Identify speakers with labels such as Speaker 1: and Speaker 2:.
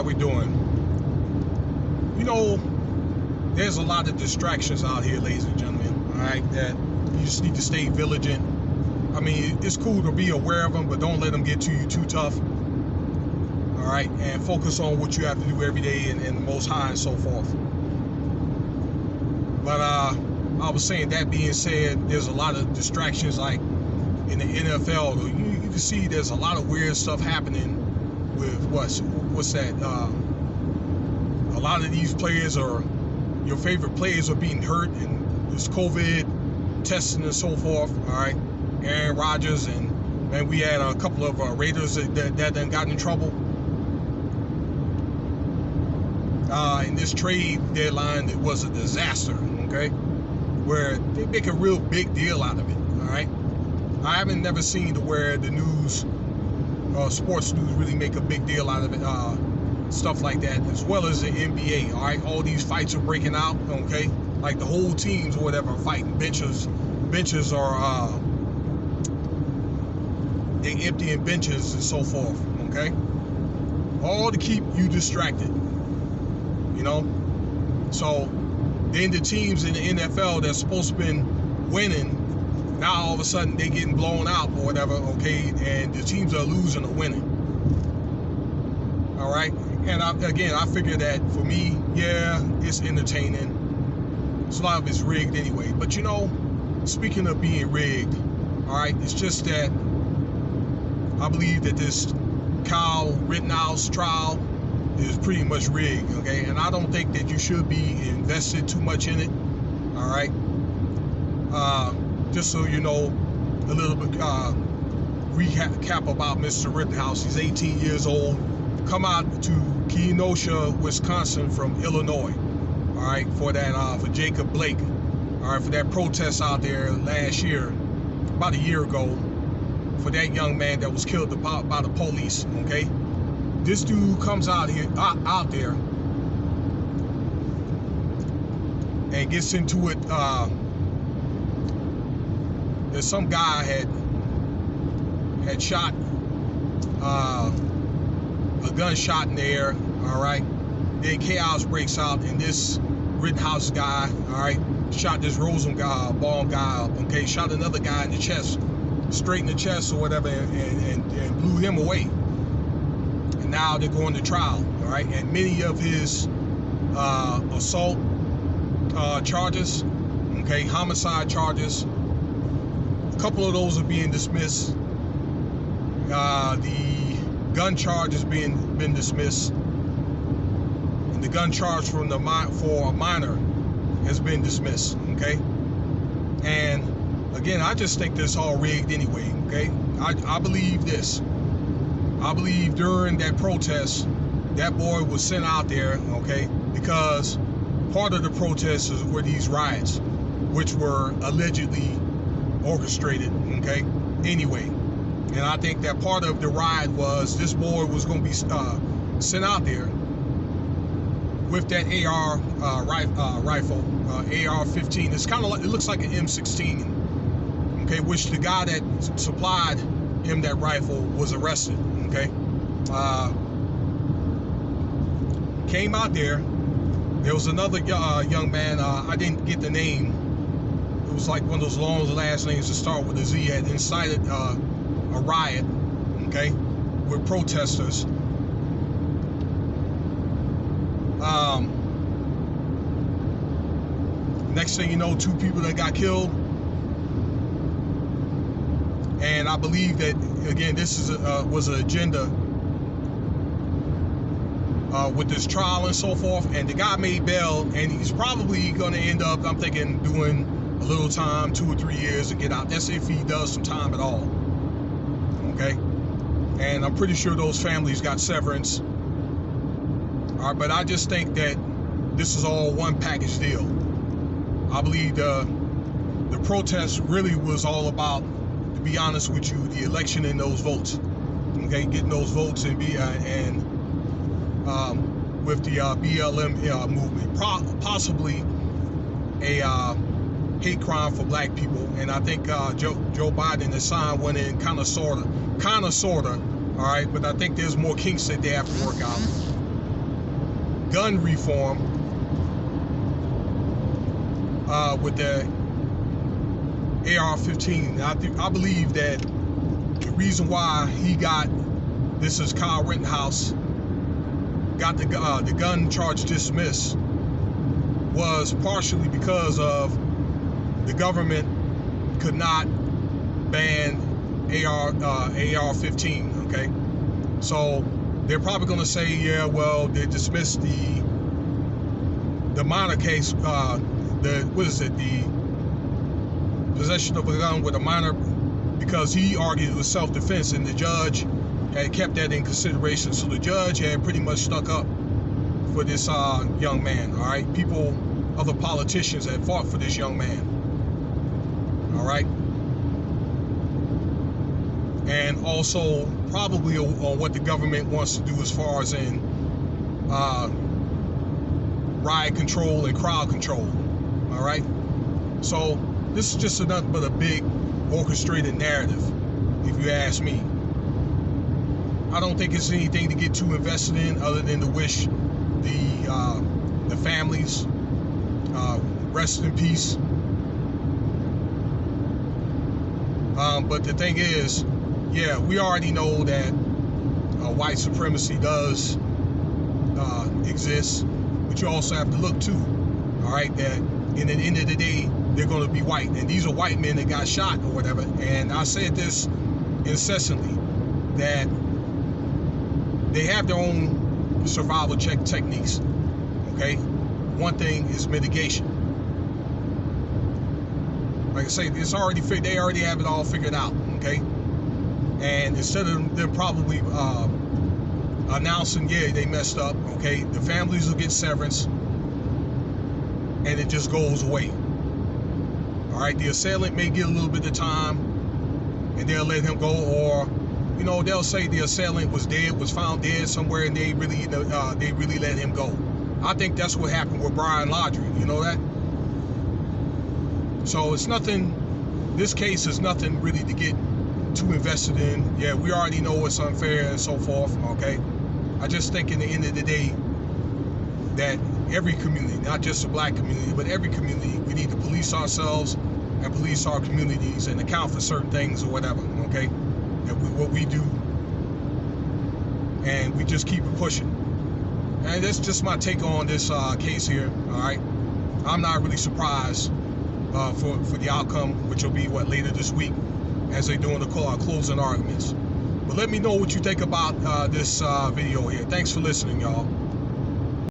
Speaker 1: how we doing? You know, there's a lot of distractions out here, ladies and gentlemen, all right, that you just need to stay vigilant. I mean, it's cool to be aware of them, but don't let them get to you too tough, all right, and focus on what you have to do every day and the Most High and so forth. But I was saying, that being said, there's a lot of distractions, like in the NFL. You can see there's a lot of weird stuff happening with what's that? A lot of these players, are your favorite players, are being hurt, and there's COVID testing and so forth. All right, Aaron Rodgers, and man, we had a couple of Raiders that done got in trouble. In this trade deadline, it was a disaster. Okay, where they make a real big deal out of it. All right, I haven't never seen to where the news, sports news, really make a big deal out of it. Stuff like that, as well as the NBA. All right, all these fights are breaking out. Okay, like the whole teams or whatever are fighting. Benches are they emptying benches and so forth. Okay, all to keep you distracted. You know, so then the teams in the NFL that's supposed to been winning, now all of a sudden they getting blown out or whatever. Okay, and the teams are losing or winning. All right, and I figure that for me, yeah, it's entertaining. So a lot of it's rigged anyway. But you know, speaking of being rigged, all right, it's just that I believe that this Kyle Rittenhouse trial is pretty much rigged, okay? And I don't think that you should be invested too much in it, all right? Just so you know, a little bit recap about Mr. Rittenhouse. He's 18 years old, come out to Kenosha, Wisconsin from Illinois, all right, for Jacob Blake, all right, for that protest out there last year, about a year ago, for that young man that was killed by the police, okay? This dude comes out there and gets into it. There's some guy had shot a gunshot in the air, all right? Then chaos breaks out, and this Rittenhouse guy, all right, shot this Rosenbaum guy up, okay? Shot another guy in the chest, straight in the chest or whatever, and blew him away. And now they're going to trial, all right? And many of his assault charges, okay, homicide charges, a couple of those are being dismissed. The gun charge has been dismissed, and the gun charge for a minor has been dismissed, okay? And again, I just think this all rigged anyway, okay? I believe this. I believe during that protest, that boy was sent out there, okay, because part of the protests were these riots, which were allegedly orchestrated, okay, anyway. And I think that part of the riot was this boy was going to be sent out there with that AR rifle, AR-15. It's kind of like, it looks like an M16, okay, which the guy that supplied him that rifle was arrested, okay? Came out there. There was another young man, I didn't get the name. It was like one of those long last names that start with a Z, had incited a riot, okay, with protesters. Next thing you know, 2 people that got killed. And I believe that, again, this is was an agenda with this trial and so forth. And the guy made bail, and he's probably going to end up, I'm thinking, doing a little time, 2 or 3 years to get out. That's if he does some time at all. Okay? And I'm pretty sure those families got severance. All right, but I just think that this is all one package deal. I believe the protest really was all about, to be honest with you, the election and those votes, okay, getting those votes and with the BLM movement, possibly a hate crime for black people. And I think Joe Biden has signed one in, kind of sorta, all right, but I think there's more kinks that they have to work out. gun reform with the AR-15. I believe that the reason why he got, this is Kyle Rittenhouse, got the gun charge dismissed was partially because of the government could not ban AR-15, okay? So they're probably going to say, yeah, well, they dismissed the minor case, the possession of a gun with a minor, because he argued it was self-defense, and the judge had kept that in consideration. So the judge had pretty much stuck up for this young man, all right? People, other politicians had fought for this young man, all right? And also probably on what the government wants to do as far as in riot control and crowd control, all right? So this is just nothing but a big orchestrated narrative, if you ask me. I don't think it's anything to get too invested in, other than to wish the families rest in peace. But the thing is, yeah, we already know that white supremacy does exist, but you also have to look too, all right, that in the end of the day, they're going to be white, and these are white men that got shot or whatever. And I said this incessantly, that they have their own survival techniques, okay? One thing is mitigation. Like I say, it's already they already have it all figured out, okay? And instead of them probably announcing, yeah, they messed up, okay, the families will get severance, and it just goes away. All right, the assailant may get a little bit of time, and they'll let him go, or, you know, they'll say the assailant was dead, was found dead somewhere, and they really let him go. I think that's what happened with Brian Laundrie. You know that? So it's nothing. This case is nothing really to get too invested in. Yeah, we already know it's unfair and so forth. Okay, I just think in the end of the day that every community, not just the black community, but every community, we need to police ourselves and police our communities and account for certain things or whatever, okay? What we do, and we just keep it pushing. And that's just my take on this case here, all right? I'm not really surprised for the outcome, which will be, later this week, as they're doing the closing arguments. But let me know what you think about this video here. Thanks for listening, y'all.